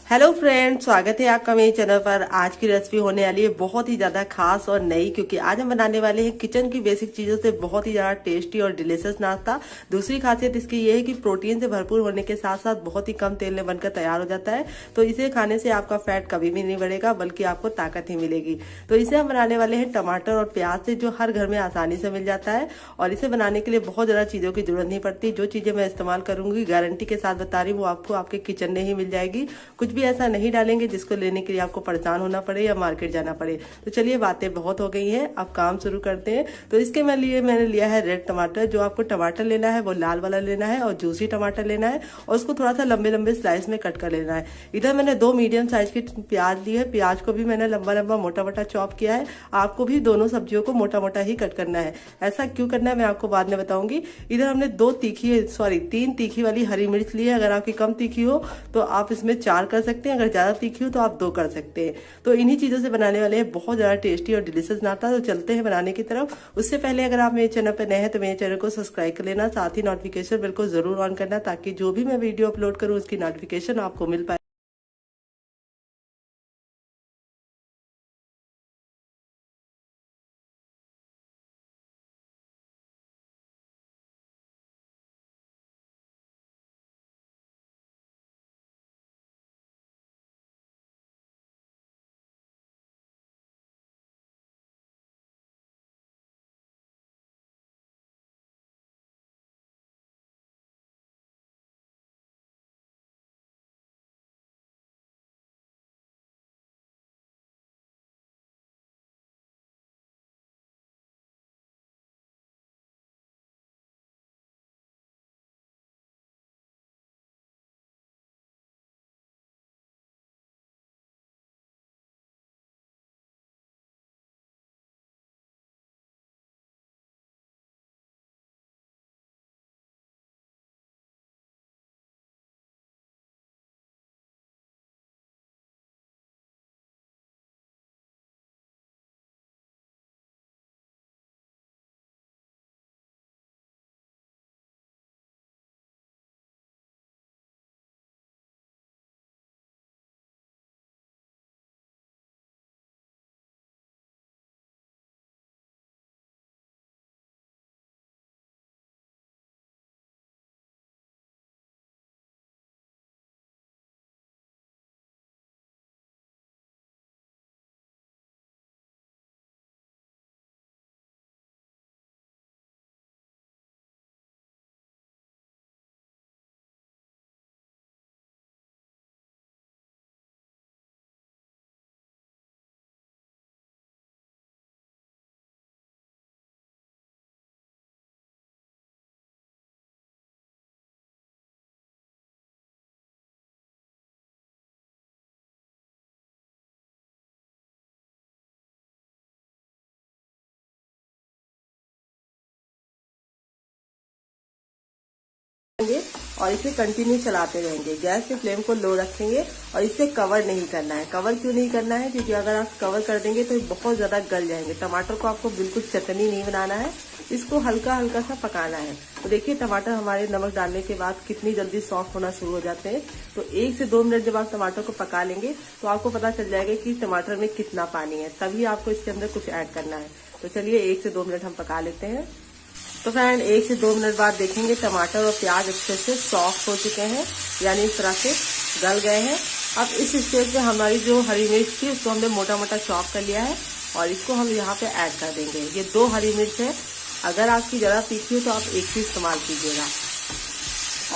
Hello friend, स्वागत है आपका मेरे चैनल पर। आज की रेसिपी होने वाली है बहुत ही ज्यादा खास और नई, क्योंकि आज हम बनाने वाले हैं किचन की बेसिक चीजों से बहुत ही ज्यादा टेस्टी और डिलीशियस नाश्ता। दूसरी खासियत इसकी ये है कि प्रोटीन से भरपूर होने के साथ साथ बहुत ही कम तेल में बनकर तैयार हो जाता है। तो इसे खाने से आपका फैट कभी भी नहीं बढ़ेगा, बल्कि आपको ताकत ही मिलेगी। तो इसे हम बनाने वाले हैं टमाटर और प्याज से, जो हर घर में आसानी से मिल जाता है। और इसे बनाने के लिए बहुत ज्यादा चीजों की जरूरत नहीं पड़ती। जो चीजें मैं इस्तेमाल करूंगी गारंटी के साथ बता रही हूँ, वो आपको आपके किचन में ही मिल जाएगी। कुछ भी ऐसा नहीं डालेंगे जिसको लेने के लिए आपको परेशान होना पड़े या मार्केट जाना पड़े। तो चलिए, बातें बहुत हो गई हैं, अब काम शुरू करते हैं। तो इसके मैंने लिया है रेड टमाटर। जो आपको टमाटर लेना है वो लाल वाला लेना है और जूसी टमाटर लेना है, और उसको थोड़ा सा लंबे लंबे स्लाइस में कट कर लेना है। इधर मैंने 2 मीडियम साइज की प्याज ली है। प्याज को भी मैंने लंबा लंबा मोटा मोटा चॉप किया है। आपको भी दोनों सब्जियों को मोटा मोटा ही कट करना है। ऐसा क्यों करना है मैं आपको बाद में बताऊंगी। इधर हमने 3 तीखी वाली हरी मिर्च ली है। अगर आपकी कम तीखी हो तो आप इसमें 4 कर सकते हैं, अगर ज्यादा तीखी हो तो आप 2 कर सकते हैं। तो इन्हीं चीजों से बनाने वाले हैं बहुत ज्यादा टेस्टी और डिलीशियस नाश्ता। तो चलते हैं बनाने की तरफ। उससे पहले अगर आप मेरे चैनल पर नए हैं तो मेरे चैनल को सब्सक्राइब कर लेना, साथ ही नोटिफिकेशन बिल को जरूर ऑन करना, ताकि जो भी मैं वीडियो अपलोड करूँ उसकी नोटिफिकेशन आपको मिल पाए। और इसे कंटिन्यू चलाते रहेंगे। गैस के फ्लेम को लो रखेंगे और इसे कवर नहीं करना है। कवर क्यों नहीं करना है? क्योंकि अगर आप कवर कर देंगे तो बहुत ज्यादा गल जाएंगे। टमाटर को आपको बिल्कुल चटनी नहीं बनाना है, इसको हल्का हल्का सा पकाना है। तो देखिए, टमाटर हमारे नमक डालने के बाद कितनी जल्दी सॉफ्ट होना शुरू हो जाते हैं। तो 1 से 2 मिनट जब आप टमाटर को पका लेंगे तो आपको पता चल जाएगा कि टमाटर में कितना पानी है, तभी आपको इसके अंदर कुछ ऐड करना है। तो चलिए 1 से 2 मिनट हम पका लेते हैं। तो फ्रेंड, 1 से 2 मिनट बाद देखेंगे टमाटर और प्याज अच्छे से सॉफ्ट हो चुके हैं, यानी इस तरह से गल गए हैं। अब इस स्टेज पे हमारी जो हरी मिर्च थी उसको हमने मोटा मोटा चॉप कर लिया है और इसको हम यहाँ पे ऐड कर देंगे। ये 2 हरी मिर्च है। अगर आपकी ज्यादा तीखी हो तो आप 1 ही इस्तेमाल कीजिएगा।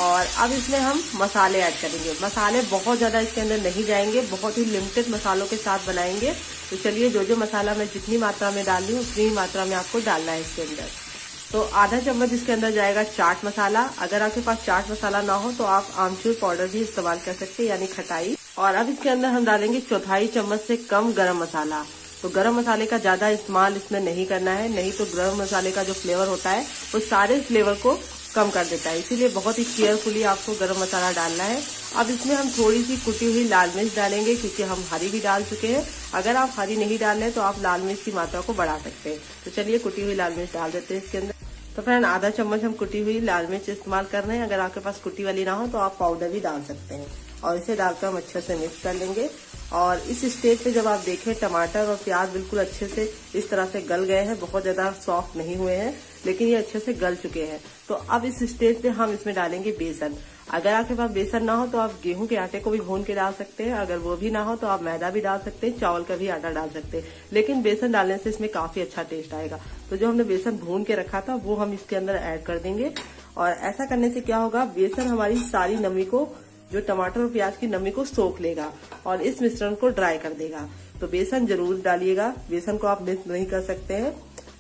और अब इसमें हम मसाले ऐड करेंगे। मसाले बहुत ज्यादा इसके अंदर नहीं जाएंगे, बहुत ही लिमिटेड मसालों के साथ बनाएंगे। तो चलिए, जो मसाला मैं जितनी मात्रा में डाल रही हूँ उतनी ही मात्रा में आपको डालना है इसके अंदर। तो आधा चम्मच इसके अंदर जाएगा चाट मसाला। अगर आपके पास चाट मसाला ना हो तो आप आमचूर पाउडर भी इस्तेमाल कर सकते हैं, यानी खटाई। और अब इसके अंदर हम डालेंगे 1/4 चम्मच से कम गरम मसाला। तो गरम मसाले का ज्यादा इस्तेमाल इसमें नहीं करना है, नहीं तो गरम मसाले का जो फ्लेवर होता है वो सारे फ्लेवर को कम कर देता है। इसीलिए बहुत ही केयरफुली आपको गरम मसाला डालना है। अब इसमें हम थोड़ी सी कुटी हुई लाल मिर्च डालेंगे, क्योंकि हम हरी भी डाल चुके हैं। अगर आप हरी नहीं डाल रहे हैं तो आप लाल मिर्च की मात्रा को बढ़ा सकते हैं। तो चलिए, कुटी हुई लाल मिर्च डाल देते हैं इसके अंदर। तो फ्रेंड, आधा चम्मच हम कुटी हुई लाल मिर्च इस्तेमाल कर रहे हैं। अगर आपके पास कुटी वाली ना हो तो आप पाउडर भी डाल सकते हैं। और इसे डालकर हम अच्छे से मिक्स कर लेंगे। और इस स्टेज पे जब आप देखें टमाटर और प्याज बिल्कुल अच्छे से इस तरह से गल गए हैं, बहुत ज्यादा सॉफ्ट नहीं हुए हैं, लेकिन ये अच्छे से गल चुके हैं। तो अब इस स्टेज पे हम इसमें डालेंगे बेसन। अगर आपके पास बेसन ना हो तो आप गेहूं के आटे को भी भून के डाल सकते हैं, अगर वो भी ना हो तो आप मैदा भी डाल सकते हैं, चावल का भी आटा डाल सकते हैं, लेकिन बेसन डालने से इसमें काफी अच्छा टेस्ट आएगा। तो जो हमने बेसन भून के रखा था वो हम इसके अंदर ऐड कर देंगे। और ऐसा करने से क्या होगा, बेसन हमारी सारी नमी को, जो टमाटर और प्याज की नमी को सोख लेगा और इस मिश्रण को ड्राई कर देगा। तो बेसन जरूर डालिएगा, बेसन को आप मिस नहीं कर सकते हैं।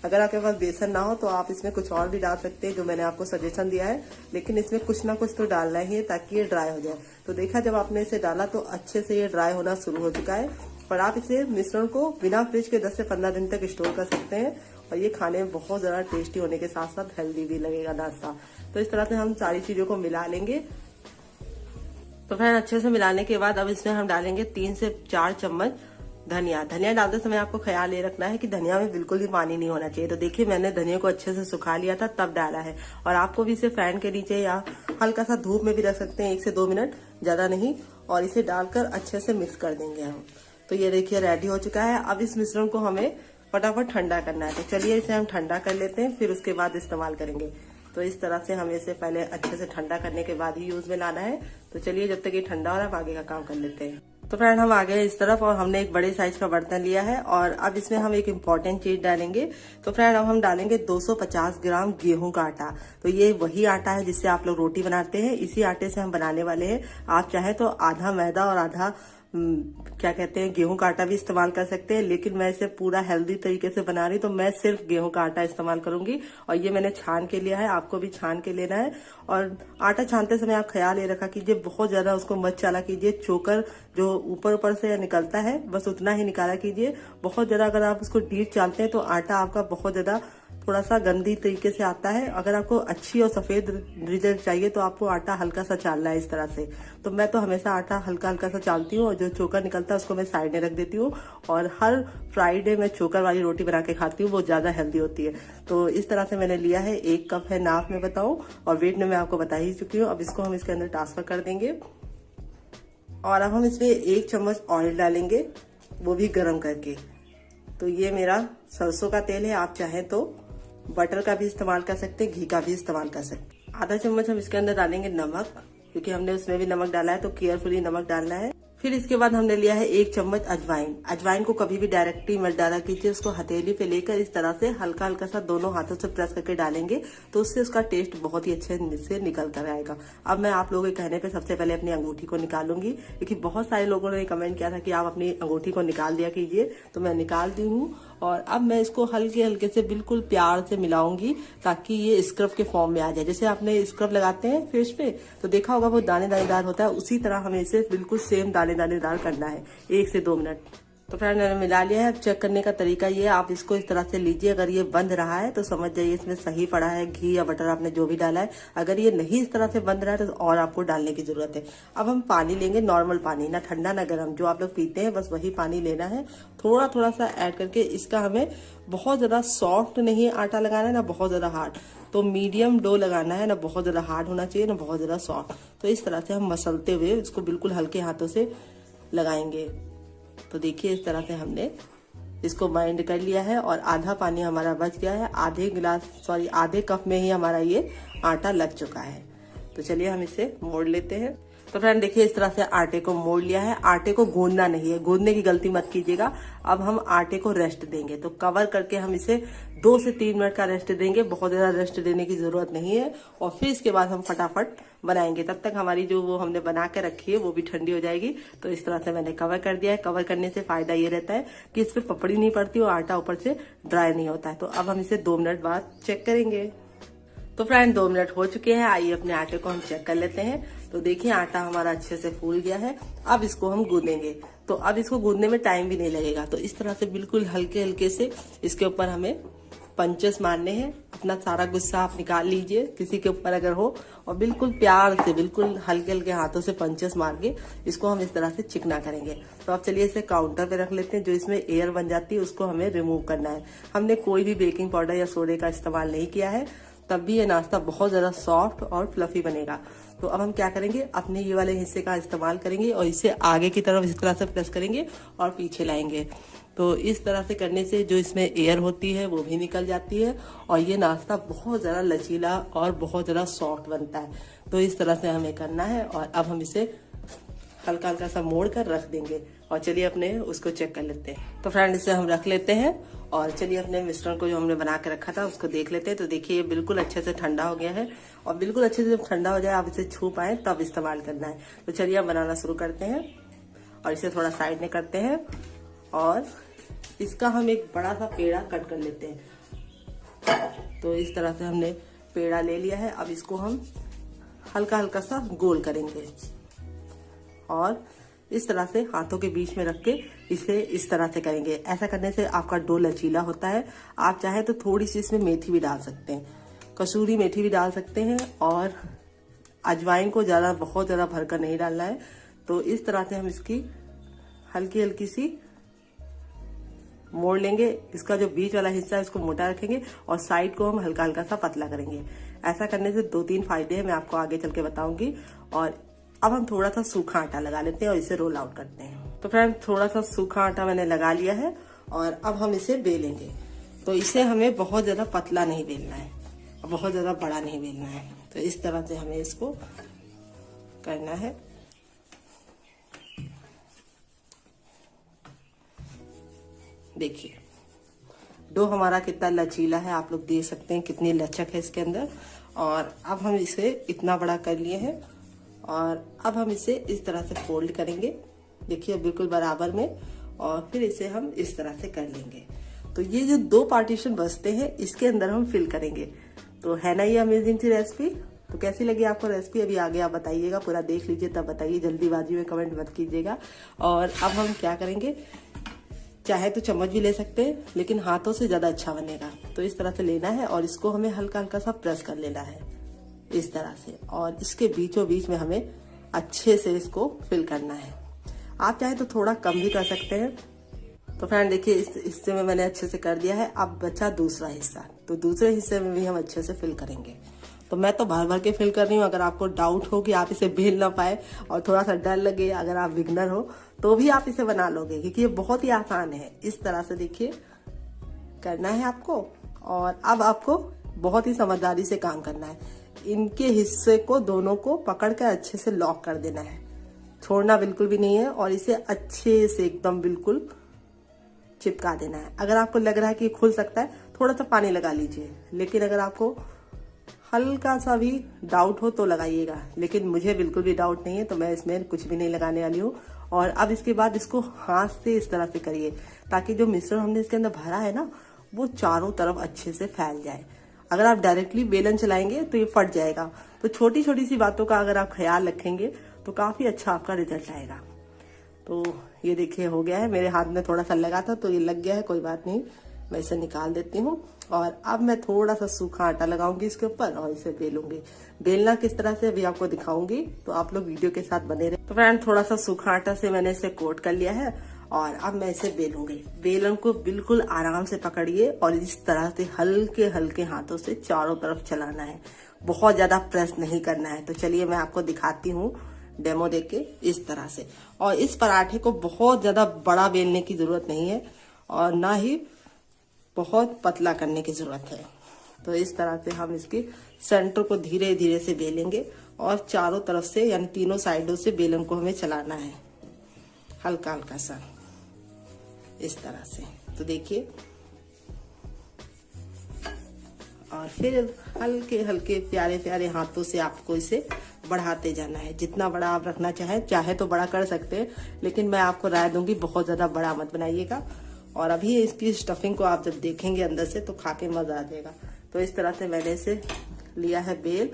अगर आपके पास बेसन ना हो तो आप इसमें कुछ और भी डाल सकते हैं, जो मैंने आपको सजेशन दिया है, लेकिन इसमें कुछ ना कुछ तो डालना ही है ताकि ये ड्राई हो जाए। तो देखा, जब आपने इसे डाला तो अच्छे से ये ड्राई होना शुरू हो चुका है। और आप इसे मिश्रण को बिना फ्रिज के 10 से 15 दिन तक स्टोर कर सकते हैं और ये खाने में बहुत ज्यादा टेस्टी होने के साथ साथ हेल्दी भी लगेगा नाश्ता। तो इस तरह से हम सारी चीजों को मिला लेंगे। तो फ्रेंड अच्छे से मिलाने के बाद अब इसमें हम डालेंगे 3 से 4 चम्मच धनिया। धनिया डालते समय आपको ख्याल ये रखना है कि धनिया में बिल्कुल भी पानी नहीं होना चाहिए। तो देखिए, मैंने धनिया को अच्छे से सुखा लिया था तब डाला है। और आपको भी इसे फैन के नीचे या हल्का सा धूप में भी रख सकते हैं, 1 से 2 मिनट, ज्यादा नहीं। और इसे डालकर अच्छे से मिक्स कर देंगे हम। तो ये देखिए रेडी हो चुका है। अब इस मिश्रण को हमें फटाफट ठंडा करना है। तो चलिए इसे हम ठंडा कर लेते हैं, फिर उसके बाद इस्तेमाल करेंगे। तो इस तरह से हमें इसे पहले अच्छे से ठंडा करने के बाद ही यूज में लाना है। तो चलिए जब तक ये ठंडा हो रहा है हम आगे का काम कर लेते हैं। तो फ्रेंड हम आ गए इस तरफ और हमने एक बड़े साइज का बर्तन लिया है और अब इसमें हम एक इम्पॉर्टेंट चीज डालेंगे। तो फ्रेंड अब हम डालेंगे 250 ग्राम गेहूं का आटा। तो ये वही आटा है जिससे आप लोग रोटी बनाते हैं, इसी आटे से हम बनाने वाले हैं। आप चाहे तो आधा मैदा और आधा क्या कहते हैं गेहूं का आटा भी इस्तेमाल कर सकते हैं, लेकिन मैं इसे पूरा हेल्दी तरीके से बना रही तो मैं सिर्फ गेहूं का आटा इस्तेमाल करूंगी। और ये मैंने छान के लिया है, आपको भी छान के लेना है। और आटा छानते समय आप ख्याल ये रखा कीजिए, बहुत ज्यादा उसको मत चाला कीजिए। चोकर जो ऊपर ऊपर से निकलता है बस उतना ही निकाला कीजिए। बहुत ज्यादा अगर आप उसको डीप चालते हैं तो आटा आपका बहुत ज्यादा थोड़ा सा गंदी तरीके से आता है। अगर आपको अच्छी और सफेद रिजल्ट चाहिए तो आपको आटा हल्का सा चालना है इस तरह से। तो मैं तो हमेशा आटा हल्का हल्का सा चालती हूँ और जो चोकर निकलता है उसको मैं साइड में रख देती हूँ। और हर फ्राइडे मैं चोकर वाली रोटी बना के खाती हूँ, वो ज्यादा हेल्दी होती है। तो इस तरह से मैंने लिया है, 1 कप है नाप में बताऊं, और वेट में मैं आपको बता ही चुकी हूँ। अब इसको हम इसके अंदर ट्रांसफर कर देंगे और अब हम इसमें 1 चम्मच ऑयल डालेंगे, वो भी गर्म करके। तो ये मेरा सरसों का तेल है, आप चाहें तो बटर का भी इस्तेमाल कर सकते हैं, घी का भी इस्तेमाल कर सकते हैं। आधा चम्मच हम इसके अंदर डालेंगे नमक, क्योंकि हमने उसमें भी नमक डाला है तो केयरफुली नमक डालना है। फिर इसके बाद हमने लिया है 1 चम्मच अजवाइन। अजवाइन को कभी भी डायरेक्टली मत डाला कीजिए, उसको हथेली पे लेकर इस तरह से हल्का हल्का सा दोनों हाथों से प्रेस करके डालेंगे तो उससे उसका टेस्ट बहुत ही अच्छे से निकल कर आएगा। अब मैं आप लोगों के कहने पे सबसे पहले अपनी अंगूठी को निकालूंगी, क्योंकि बहुत सारे लोगों ने कमेंट किया था कि आप अपनी अंगूठी को निकाल दिया कीजिए, तो मैं निकाल दी हूँ। और अब मैं इसको हल्के हल्के से बिल्कुल प्यार से मिलाऊंगी ताकि ये स्क्रब के फॉर्म में आ जाए। जैसे आपने स्क्रब लगाते हैं फेस पे तो देखा होगा वो दाने दानेदार होता है, उसी तरह हमें इसे बिल्कुल सेम दाने दानेदार करना है, 1 से 2 मिनट। तो फ्रेंड मैंने मिला लिया है। अब चेक करने का तरीका ये है, आप इसको इस तरह से लीजिए, अगर ये बंद रहा है तो समझ जाइए इसमें सही पड़ा है, घी या बटर आपने जो भी डाला है। अगर ये नहीं इस तरह से बंद रहा है तो और आपको डालने की जरूरत है। अब हम पानी लेंगे, नॉर्मल पानी, ना ठंडा ना गर्म, जो आप लोग पीते हैं बस वही पानी लेना है। थोड़ा थोड़ा सा ऐड करके इसका हमें बहुत ज्यादा सॉफ्ट नहीं आटा लगाना है, ना बहुत ज्यादा हार्ड, तो मीडियम डो लगाना है, ना बहुत ज्यादा हार्ड होना चाहिए ना बहुत ज्यादा सॉफ्ट। तो इस तरह से हम मसलते हुए इसको बिल्कुल हल्के हाथों से लगाएंगे। तो देखिए इस तरह से हमने इसको बाइंड कर लिया है और आधा पानी हमारा बच गया है। आधे कप में ही हमारा ये आटा लग चुका है। तो चलिए हम इसे मोड़ लेते हैं। तो फ्रेंड देखिए इस तरह से आटे को मोड़ लिया है। आटे को गूंदना नहीं है, गूंदने की गलती मत कीजिएगा। अब हम आटे को रेस्ट देंगे, तो कवर करके हम इसे 2 से 3 मिनट का रेस्ट देंगे, बहुत ज्यादा रेस्ट देने की जरूरत नहीं है। और फिर इसके बाद हम फटाफट बनाएंगे। तब तक हमारी जो वो हमने बना के रखी है वो भी ठंडी हो जाएगी। तो इस तरह से मैंने कवर कर दिया है। कवर करने से फायदा ये रहता है कि इस पे पपड़ी नहीं पड़ती और आटा ऊपर से ड्राई नहीं होता है। तो अब हम इसे 2 मिनट बाद चेक करेंगे। तो फ्रेंड 2 मिनट हो चुके हैं, आइए अपने आटे को हम चेक कर लेते हैं। तो देखिए आटा हमारा अच्छे से फूल गया है। अब इसको हम गूंदेंगे, तो अब इसको गूंदने में टाइम भी नहीं लगेगा। तो इस तरह से बिल्कुल हल्के हल्के से इसके ऊपर हमें पंचेस मारने हैं। अपना सारा गुस्सा आप निकाल लीजिए किसी के ऊपर अगर हो, और बिल्कुल प्यार से बिल्कुल हल्के हल्के हाथों से पंचेस मार के इसको हम इस तरह से चिकना करेंगे। तो अब चलिए इसे काउंटर पे रख लेते हैं। जो इसमें एयर बन जाती है उसको हमें रिमूव करना है। हमने कोई भी बेकिंग पाउडर या सोडे का इस्तेमाल नहीं किया है। तब भी ये नाश्ता बहुत ज़्यादा सॉफ्ट और फ्लफी बनेगा। तो अब हम क्या करेंगे, अपने ये वाले हिस्से का इस्तेमाल करेंगे और इसे आगे की तरफ इस तरह से प्रेस करेंगे और पीछे लाएंगे। तो इस तरह से करने से जो इसमें एयर होती है वो भी निकल जाती है और ये नाश्ता बहुत ज़्यादा लचीला और बहुत ज़्यादा सॉफ्ट बनता है। तो इस तरह से हमें करना है और अब हम इसे हल्का हल्का सा मोड़ कर रख देंगे। और चलिए अपने उसको चेक कर लेते हैं। तो फ्रेंड इसे हम रख लेते हैं और चलिए अपने मिश्रण को जो हमने बना के रखा था उसको देख लेते हैं। तो देखिए ये बिल्कुल अच्छे से ठंडा हो गया है और बिल्कुल अच्छे से जब ठंडा हो जाए आप इसे छू पाए तब इस्तेमाल करना है। तो चलिए हम बनाना शुरू करते हैं और इसे थोड़ा साइड में करते हैं और इसका हम एक बड़ा सा पेड़ा कट कर लेते हैं। तो इस तरह से हमने पेड़ा ले लिया है। अब इसको हम हल्का हल्का सा गोल करेंगे और इस तरह से हाथों के बीच में रख के इसे इस तरह से करेंगे। ऐसा करने से आपका डो लचीला होता है। आप चाहे तो थोड़ी सी इसमें मेथी भी डाल सकते हैं, कसूरी मेथी भी डाल सकते हैं और अजवाइन को ज़्यादा बहुत ज़्यादा भरकर नहीं डालना है। तो इस तरह से हम इसकी हल्की हल्की सी मोड़ लेंगे। इसका जो बीच वाला हिस्सा है उसको मोटा रखेंगे और साइड को हम हल्का हल्का सा पतला करेंगे। ऐसा करने से 2-3 फायदे हैं, मैं आपको आगे चल के बताऊंगी। और अब हम थोड़ा सा सूखा आटा लगा लेते हैं और इसे रोल आउट करते हैं। तो फ्रेंड थोड़ा सा सूखा आटा मैंने लगा लिया है और अब हम इसे बेलेंगे। तो इसे हमें बहुत ज्यादा पतला नहीं बेलना है और बहुत ज्यादा बड़ा नहीं बेलना है। तो इस तरह से हमें इसको करना है। देखिए डो हमारा कितना लचीला है, आप लोग देख सकते हैं कितनी लचक है इसके अंदर। और अब हम इसे इतना बड़ा कर लिए हैं और अब हम इसे इस तरह से फोल्ड करेंगे। देखिए बिल्कुल बराबर में और फिर इसे हम इस तरह से कर लेंगे। तो ये जो 2 पार्टीशन बचते हैं इसके अंदर हम फिल करेंगे। तो है ना ये अमेजिंग सी रेसिपी। तो कैसी लगी आपको रेसिपी अभी आगे आप बताइएगा, पूरा देख लीजिए तब बताइए, जल्दीबाजी में कमेंट मत कीजिएगा। और अब हम क्या करेंगे, चाहे तो चम्मच भी ले सकते हैं लेकिन हाथों से ज्यादा अच्छा बनेगा। तो इस तरह से लेना है और इसको हमें हल्का हल्का सा प्रेस कर लेना है इस तरह से और इसके बीचों बीच में हमें अच्छे से इसको फिल करना है। आप चाहे तो थोड़ा कम भी कर सकते हैं। तो फ्रेंड देखिए इस हिस्से में मैंने अच्छे से कर दिया है। अब बचा दूसरा हिस्सा, तो दूसरे हिस्से में भी हम अच्छे से फिल करेंगे। तो मैं तो भर भर के फिल कर रही हूँ। अगर आपको डाउट हो कि आप इसे बेल ना पाए और थोड़ा सा डर लगे, अगर आप बिगनर हो तो भी आप इसे बना लोगे क्योंकि ये बहुत ही आसान है। इस तरह से देखिए करना है आपको और अब आपको बहुत ही समझदारी से काम करना है। इनके हिस्से को दोनों को पकड़ कर अच्छे से लॉक कर देना है, छोड़ना बिल्कुल भी नहीं है और इसे अच्छे से एकदम बिल्कुल चिपका देना है। अगर आपको लग रहा है कि खुल सकता है थोड़ा सा पानी लगा लीजिए, लेकिन अगर आपको हल्का सा भी डाउट हो तो लगाइएगा। लेकिन मुझे बिल्कुल भी डाउट नहीं है तो मैं इसमें कुछ भी नहीं लगाने वाली हूँ। और अब इसके बाद इसको हाथ से इस तरह से करिए ताकि जो मिश्रण हमने इसके अंदर भरा है ना वो चारों तरफ अच्छे से फैल जाए। अगर आप डायरेक्टली बेलन चलाएंगे तो ये फट जाएगा। तो छोटी छोटी सी बातों का अगर आप ख्याल रखेंगे तो काफी अच्छा आपका रिजल्ट आएगा। तो ये देखिए हो गया है, मेरे हाथ में थोड़ा सा लगा था तो ये लग गया है, कोई बात नहीं, मैं इसे निकाल देती हूँ। और अब मैं थोड़ा सा सूखा आटा लगाऊंगी इसके ऊपर और इसे बेलूंगी। बेलना किस तरह से अभी आपको दिखाऊंगी, तो आप लोग वीडियो के साथ बने रहे। तो फ्रेंड थोड़ा सा सूखा आटा से मैंने इसे कोट कर लिया है और अब मैं इसे बेलूंगी। बेलन को बिल्कुल आराम से पकड़िए और इस तरह से हल्के हल्के हाथों से चारों तरफ चलाना है, बहुत ज्यादा प्रेस नहीं करना है। तो चलिए मैं आपको दिखाती हूँ डेमो देके इस तरह से। और इस पराठे को बहुत ज्यादा बड़ा बेलने की जरूरत नहीं है और ना ही बहुत पतला करने की जरूरत है। तो इस तरह से हम इसके सेंटर को धीरे धीरे से बेलेंगे और चारों तरफ से यानी तीनों साइडों से बेलन को हमें चलाना है हल्का हल्का सा इस तरह से। तो देखिए और फिर हल्के हल्के प्यारे प्यारे हाथों से आपको इसे बढ़ाते जाना है। जितना बड़ा आप रखना चाहे तो बड़ा कर सकते हैं, लेकिन मैं आपको राय दूंगी बहुत ज्यादा बड़ा मत बनाइएगा। और अभी इसकी स्टफिंग को आप जब देखेंगे अंदर से तो खा के मजा आ जाएगा। तो इस तरह से मैंने इसे लिया है बेल।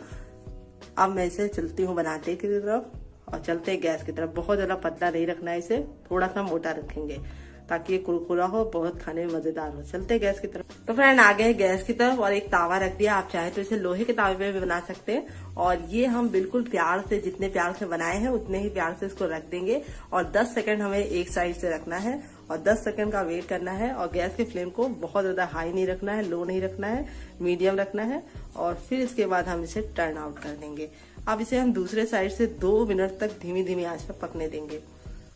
अब मैं इसे चलती हूँ बनाते की तरफ और चलते हैं गैस की तरफ। बहुत ज्यादा पतला नहीं रखना है, इसे थोड़ा सा मोटा रखेंगे ताकि ये कुरकुरा हो, बहुत खाने में मजेदार हो। चलते हैं गैस की तरफ। तो फ्रेंड आ गए गैस की तरफ और एक तावा रख दिया। आप चाहे तो इसे लोहे के तावे पे भी बना सकते हैं और ये हम बिल्कुल प्यार से, जितने प्यार से बनाए हैं उतने ही प्यार से इसको रख देंगे और 10 सेकंड हमें एक साइड से रखना है और 10 सेकंड का वेट करना है। और गैस के फ्लेम को बहुत ज्यादा हाई नहीं रखना है, लो नहीं रखना है, मीडियम रखना है। और फिर इसके बाद हम इसे टर्न आउट कर देंगे। अब इसे हम दूसरे साइड से 2 मिनट तक धीमी धीमी आंच पर पकने देंगे।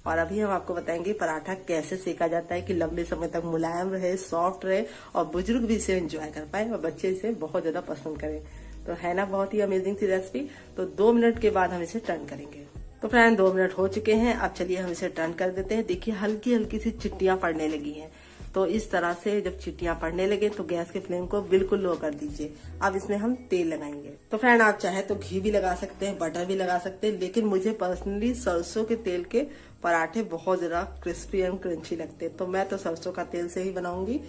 और अभी हम आपको बताएंगे पराठा कैसे सेका जाता है कि लंबे समय तक मुलायम रहे, सॉफ्ट रहे और बुजुर्ग भी इसे एंजॉय कर पाए और बच्चे इसे बहुत ज्यादा पसंद करें। तो है ना बहुत ही अमेजिंग सी रेसिपी। तो 2 मिनट के बाद हम इसे टर्न करेंगे। तो फ्रेंड 2 मिनट हो चुके हैं। अब चलिए हम इसे टर्न कर देते हैं। देखिए हल्की हल्की सी चिट्टियां पड़ने लगी हैं। तो इस तरह से जब चिट्टियां पड़ने लगे तो गैस के फ्लेम को बिल्कुल लो कर दीजिए। अब इसमें हम तेल लगाएंगे। तो फ्रेंड आप चाहे तो घी भी लगा सकते हैं, बटर भी लगा सकते हैं, लेकिन मुझे पर्सनली सरसों के तेल के पराठे बहुत ज्यादा क्रिस्पी एंड क्रंची लगते हैं। तो मैं तो सरसों का तेल से ही बनाऊंगी।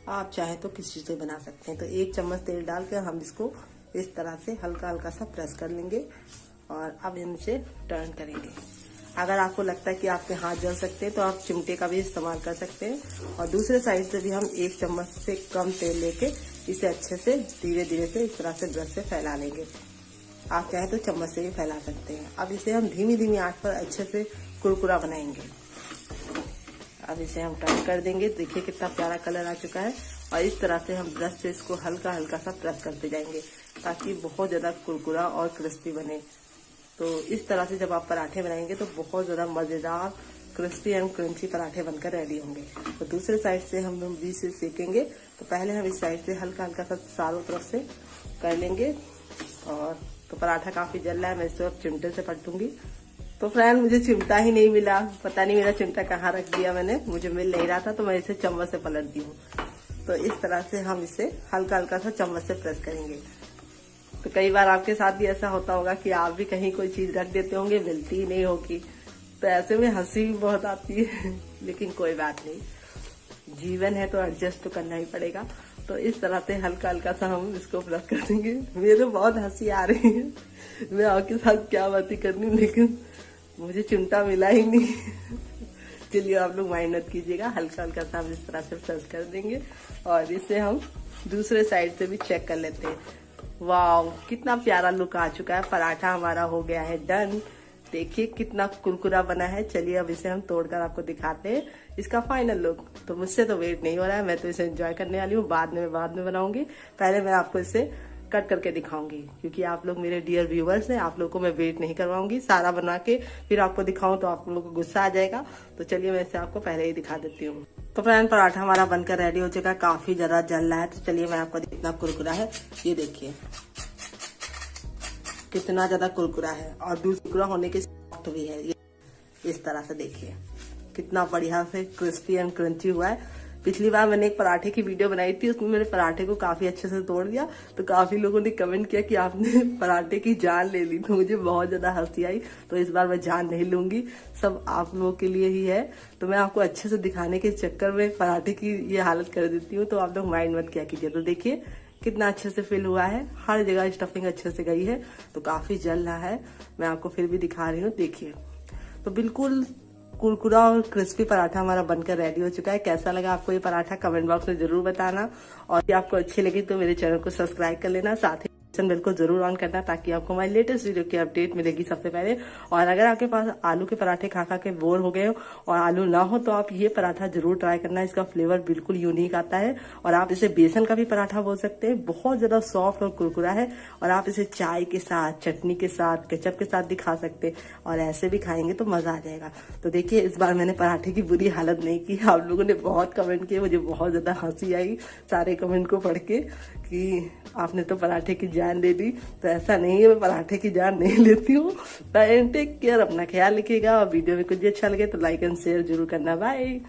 आप चाहे तो किसी से बना सकते हैं। तो 1 चम्मच तेल डालकर हम इसको इस तरह से हल्का हल्का सा प्रेस कर लेंगे और अब हम इसे टर्न करेंगे। अगर आपको लगता है कि आपके हाथ जल सकते हैं तो आप चिमटे का भी इस्तेमाल कर सकते हैं। और दूसरे साइड से भी हम 1 चम्मच से कम तेल लेके इसे अच्छे से धीरे धीरे से इस तरह से ब्रश से फैला लेंगे। आप चाहे तो चम्मच से भी फैला सकते हैं। अब इसे हम धीमी धीमी आंच पर अच्छे से कुरकुरा बनाएंगे। अब इसे हम टर्न कर देंगे। देखिए कितना प्यारा कलर आ चुका है। और इस तरह से हम ब्रश से इसको हल्का हल्का सा प्रेस करते जाएंगे ताकि बहुत ज्यादा कुरकुरा और क्रिस्पी बने। तो इस तरह से जब आप पराठे बनाएंगे तो बहुत ज्यादा मजेदार क्रिस्पी एंड क्रंची पराठे बनकर रेडी होंगे। तो दूसरे साइड से हम भी इसे सेकेंगे। तो पहले हम इस साइड से हल्का हल्का सा चारों तरफ से कर लेंगे। और तो पराठा काफी जल रहा है, मैं इसे अब चिमटे से पलटूंगी। तो फ्रेंड मुझे चिमटा ही नहीं मिला, पता नहीं मेरा चिमटा कहाँ रख दिया मैंने, मुझे मिल नहीं रहा था तो मैं इसे चम्मच से पलट दी हूँ। तो इस तरह से हम इसे हल्का हल्का सा चम्मच से प्रेस करेंगे। तो कई बार आपके साथ भी ऐसा होता होगा कि आप भी कहीं कोई चीज रख देते होंगे, मिलती ही नहीं होगी। तो ऐसे में हंसी भी बहुत आती है लेकिन कोई बात नहीं, जीवन है तो एडजस्ट तो करना ही पड़ेगा। तो इस तरह से हल्का हल्का सा हम इसको प्रेस कर देंगे। मेरे बहुत हंसी आ रही है, मैं आपके साथ क्या बातें करनी, लेकिन मुझे चिमटा मिला ही नहीं चलिए आप लोग माइंड मत कीजिएगा। हल्का हल्का सा हम इस तरह से प्रेस कर देंगे और इसे हम दूसरे साइड से भी चेक कर लेते हैं। वाव कितना प्यारा लुक आ चुका है। पराठा हमारा हो गया है डन। देखिए कितना कुरकुरा बना है। चलिए अब इसे हम तोड़कर आपको दिखाते हैं इसका फाइनल लुक। तो मुझसे तो वेट नहीं हो रहा है, मैं तो इसे एंजॉय करने वाली हूँ। बाद में बनाऊंगी, पहले मैं आपको इसे कट करके दिखाऊंगी क्योंकि आप लोग मेरे डियर व्यूवर्स हैं। आप लोग को मैं वेट नहीं करवाऊंगी, सारा बना के फिर आपको दिखाऊं तो आप लोगों को गुस्सा आ जाएगा। तो चलिए मैं इसे आपको पहले ही दिखा देती हूँ। तो फ्रेंड पराठा हमारा बनकर रेडी हो चुका है, काफी ज्यादा जल रहा है। तो चलिए मैं आपको कितना कुरकुरा है ये देखिए, कितना ज्यादा कुरकुरा है और कुरकुरा होने के सॉफ्ट भी है। ये इस तरह से देखिए कितना बढ़िया से क्रिस्पी एंड क्रंची हुआ है। पिछली बार मैंने एक पराठे की वीडियो बनाई थी, उसमें मैंने पराठे को काफी अच्छे से तोड़ दिया। तो काफी लोगों ने कमेंट किया कि आपने पराठे की जान ले ली, तो मुझे बहुत ज्यादा हंसी आई। तो इस बार मैं जान नहीं लूंगी, सब आप लोगों के लिए ही है। तो मैं आपको अच्छे से दिखाने के चक्कर में पराठे की ये हालत कर देती हूँ, तो आप लोग माइंड मत किया कीजिए। तो देखिए कितना अच्छे से फिल हुआ है, हर जगह स्टफिंग अच्छे से गई है। तो काफी जल रहा है, मैं आपको फिर भी दिखा रही हूँ। देखिए तो बिल्कुल कुरकुरा और क्रिस्पी पराठा हमारा बनकर रेडी हो चुका है। कैसा लगा आपको ये पराठा कमेंट बॉक्स में जरूर बताना। और यदि आपको अच्छी लगी तो मेरे चैनल को सब्सक्राइब कर लेना, साथ ही बेल को जरूर ऑन करना ताकि आपको हमारी लेटेस्ट वीडियो की अपडेट मिलेगी सबसे पहले। और अगर आपके पास आलू के पराठे खा खा के बोर हो गए हो और आलू ना हो तो आप ये पराठा जरूर ट्राई करना। इसका फ्लेवर बिल्कुल यूनिक आता है और आप इसे बेसन का भी पराठा बोल सकते हैं। बहुत ज्यादा सॉफ्ट और कुरकुरा है और आप इसे चाय के साथ, चटनी के साथ, केचप के साथ भी खा सकते हैं और ऐसे भी खाएंगे तो मजा आ जाएगा। तो देखिए इस बार मैंने पराठे की बुरी हालत नहीं की। आप लोगों ने बहुत कमेंट किए, मुझे बहुत ज्यादा हंसी आई सारे कमेंट को पढ़ के कि आपने तो पराठे की जान ले ली। तो ऐसा नहीं है, मैं पराठे की जान नहीं लेती हूँ। टेक केयर, अपना ख्याल रखिएगा और वीडियो में कुछ भी अच्छा लगे तो लाइक एंड शेयर जरूर करना। बाय।